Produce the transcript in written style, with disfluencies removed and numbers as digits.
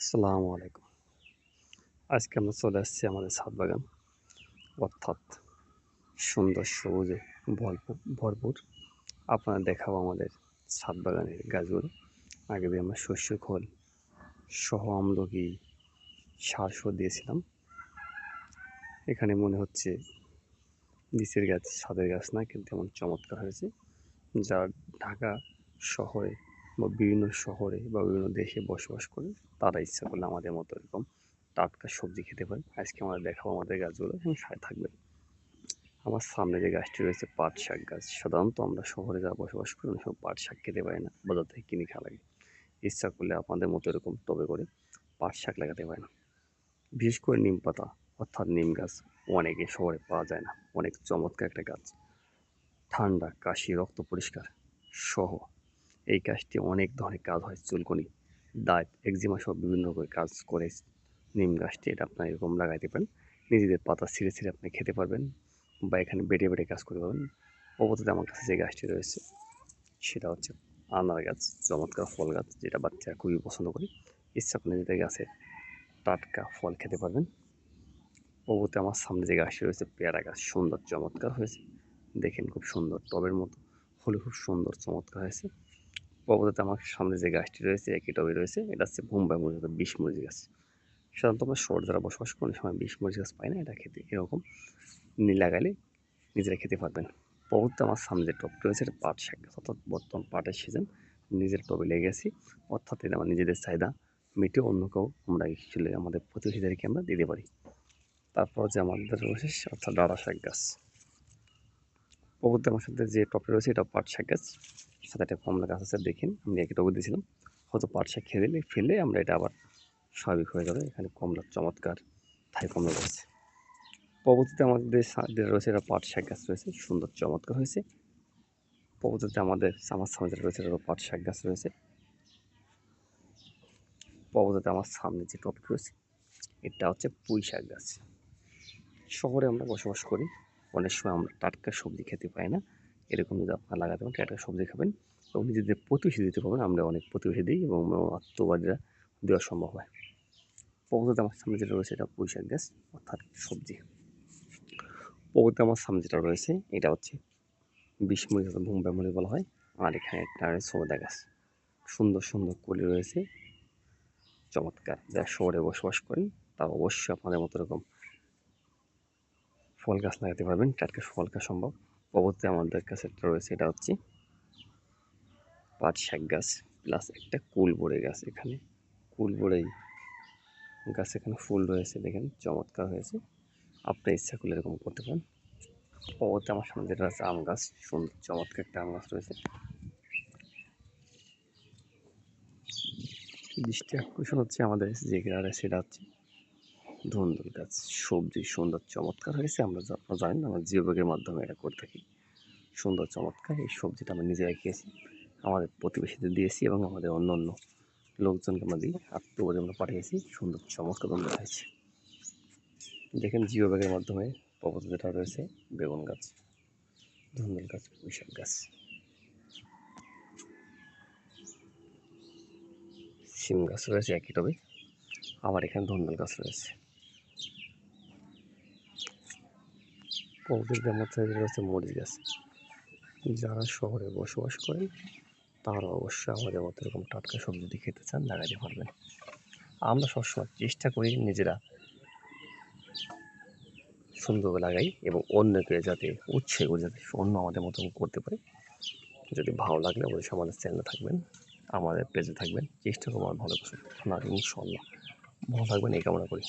আসসালামু আলাইকুম। আজকে আমরা চলে আসছি আমাদের ছাদ বাগান, অর্থাৎ সুন্দর সবুজে ভরপুর। আপনারা দেখাবো আমাদের ছাদ বাগানের গাছগুলো। আগে দিয়ে আমরা শস্য খোল সহ আমলকি সার দিয়েছিলাম। এখানে মনে হচ্ছে নিচের গাছ, ছাদের গাছ না, কিন্তু এমন চমৎকার হয়েছে, যা ঢাকা শহরে বা বিভিন্ন শহরে বা বিভিন্ন দেশে বসবাস করে তারা ইচ্ছা করলে আমাদের মতো এরকম টাটকা সবজি খেতে পারে। আজকে আমরা দেখাবো আমাদের গাছগুলো এবং সাথে থাকবেন। আমার সামনে যে গাছটি রয়েছে পাট শাক গাছ। সাধারণত আমরা শহরে যারা বসবাস করি অনেক সময় পাট শাক খেতে পারি না, বাজার থেকে কিনে খাওয়া লাগে। ইচ্ছা করলে আপনাদের মতো এরকম টবে করে পাট শাক লাগাতে পারেন। বিশেষ করে নিম পাতা অর্থাৎ নিম গাছ অনেকে শহরে পাওয়া যায় না। অনেক চমৎকার একটা গাছ, ঠান্ডা, কাশি, রক্ত পরিষ্কার সহ এই গাছটি অনেক ধরনের কাজ হয়। চুলকুনি, দাঁত, একজিমা সহ বিভিন্ন রকমের কাজ করে নিম গাছটি। এটা আপনার এরকম লাগাইতে পারেন। নিজেদের পাতা ছিঁড়ে ছিঁড়ে আপনি খেতে পারবেন বা এখানে বেটে বেটে কাজ করতে পারবেন। পরবর্তীতে আমার কাছে যে গাছটি রয়েছে সেটা হচ্ছে আনার গাছ, চমৎকার ফল গাছ, যেটা বাচ্চারা খুবই পছন্দ করে। ইচ্ছা করলে নিজেদের গাছে টাটকা ফল খেতে পারবেন। পরবর্তী আমার সামনে যে গাছটি রয়েছে পেয়ারা গাছ, সুন্দর চমৎকার হয়েছে। দেখেন খুব সুন্দর, টবের মতো হলে খুব সুন্দর চমৎকার হয়েছে। পরবর্তীতে আমার সামনে যে গাছটি রয়েছে একই টবে রয়েছে, এটা হচ্ছে বোম্বাই মরিচ, বিষ মরিচ গাছ। সাধারণত আমরা শহর যারা বসবাস করি অনেক সময় বিষ মরিচ গাছ পাই না, এটা খেতে এরকম লাগালে নিজেরা খেতে পারবেন। পরবর্তী আমার সামনে যে টবটি রয়েছে এটা পাট শাক গাছ, অর্থাৎ বর্তমান পাটের সিজন। নিজের টবে লেগে গেছি, অর্থাৎ এটা আমার নিজেদের চাহিদা মিটে অন্য কেউ আমরা অ্যাকচুয়ালি আমাদের প্রতিবেশীদেরকে আমরা দিতে পারি। তারপর যে আমাদের রয়েছে অর্থাৎ ডাঁটা শাক গাছ। পরবর্তী আমার সাথে যে টবটা রয়েছে এটা পাট শাক গাছ, সাথে একটা কমলা গাছ আছে। দেখেন আমি একই টবে দিয়েছিলাম, হয়তো পাট শাক খেয়ে দিলে ফেলে আমরা এটা আবার স্বাভাবিক হয়ে যাবে। এখানে কমলার চমৎকার থাই কমলা রয়েছে। পরবর্তীতে আমাদের যেটা রয়েছে এটা পাট শাক গাছ রয়েছে, সুন্দর চমৎকার হয়েছে। পরবর্তীতে আমার সামনে যেটা রয়েছে এটা পাট শাক গাছ রয়েছে। পরবর্তীতে আমার সামনে যে টপিক রয়েছে এটা হচ্ছে পুঁই শাক গাছ। শহরে আমরা বসবাস করি, অনেক সময় আমরা টাটকা সবজি খেতে পাই না। এরকম যদি আপনারা লাগাতে পারেন টাটকা সবজি খাবেন এবং নিজেদের প্রতিবেশী দিতে পারবেন। আমরা অনেক প্রতিবেশী দিই এবং আত্মীয়বাদীরা দেওয়া সম্ভব হয়। পরবর্তীতে আমার সামনে যেটা রয়েছে এটা পুঁই শাক গাছ অর্থাৎ সবজি। পরবর্তীতে আমার সামনে যেটা রয়েছে এটা হচ্ছে বিষ মরিচ, বোম্বাই মরিচ বলা হয়। আর এখানে একটা সবেদা গাছ, সুন্দর সুন্দর কলি রয়েছে, চমৎকার। যারা শহরে বসবাস করেন তারা অবশ্যই আপনাদের মতো এরকম ফল গাছ লাগাতে পারবেন, টাটকা ফল খাওয়া সম্ভব। পরবর্তী আমাদের কাছে একটা রয়েছে এটা হচ্ছে পাট শাক গাছ প্লাস একটা কুলবড়ি গাছ। এখানে কুলবড়ি গাছ, এখানে ফুল রয়েছে, দেখেন চমৎকার হয়েছে। আপনার ইচ্ছা করলে এরকম করতে পারেন। পরবর্তী আমার সামনে যেটা আছে আম গাছ, সুন্দর চমৎকার একটা আম গাছ রয়েছে। দৃষ্টি আকর্ষণ হচ্ছে আমাদের যে গাছ সেটা হচ্ছে ধুন্দুল গাছ। সবজি সুন্দর চমৎকার হয়েছে। আপনারা জানেন আমরা জিও ব্যাগের মাধ্যমে এটা করে থাকি। সুন্দর চমৎকার এই সবজিটা আমরা নিজেরাই খেয়েছি, আমাদের প্রতিবেশীদের দিয়েছি এবং আমাদের অন্য অন্য লোকজনকে আমরা দিই, আত্মীয়বাদী আমরা পাঠিয়েছি। সুন্দর চমৎকার ধুন্দুল হয়েছে। দেখেন জিও ব্যাগের মাধ্যমে। পরবর্তী যেটা রয়েছে বেগুন গাছ, ধুন্দুল গাছ, পুঁই শাক গাছ, শিম গাছ রয়েছে একই টবে। আবার এখানে ধুন্দুল গাছ রয়েছে। পরবর্তীতে আমার রয়েছে মরিচ গাছ। যারা শহরে বসবাস করেন তারা অবশ্যই আমাদের মতো এরকম টাটকা সবজি যদি খেতে চান লাগাতে পারবেন। আমরা সবসময় চেষ্টা করি নিজেরা সুন্দরভাবে লাগাই এবং অন্যকে যাতে উৎসাহ করে যাতে অন্য আমাদের মতো করতে পারে। যদি ভালো লাগলে অবশ্যই আমাদের চ্যানেলে থাকবেন, আমাদের পেজে থাকবেন। চেষ্টা করবো আমার ভালো কিছু শোনার, ইনশাল্লাহ ভালো থাকবেন এই কামনা করি।